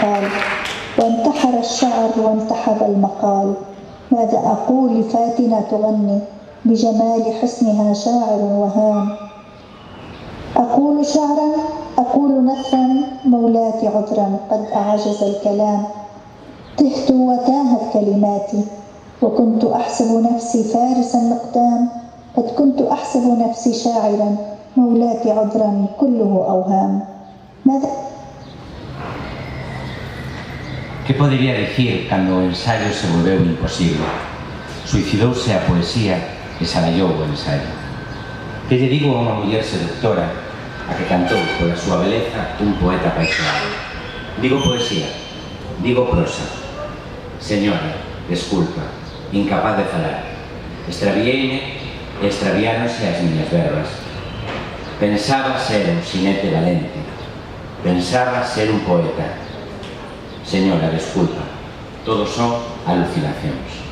قال وانتحر الشعر وانتحب المقال. ماذا أقول لفاتنة تغني بجمال حسنها شاعر وهام؟ أقول شعرا أقول نثرا مولاتي عذرا قد أعجز الكلام. تهت وتاهت كلماتي وكنت أحسب نفسي فارسا الأقدام. قد كنت أحسب نفسي شاعرا مولاتي عذرا كله أوهام. ماذا Que podería dicir cando o ensaio se volveu imposible? Suicidouse a poesía e salallou o ensaio. Que lle digo a unha muller seductora a que cantou pola súa beleza un poeta apaixonado? Digo poesía, digo prosa. Señora, desculpa, incapaz de falar. Extraviéime e extraviáronse as miñas verbas. Pensaba ser un xinete valente, pensaba ser un poeta. Señora, desculpa, todo son alucinacións.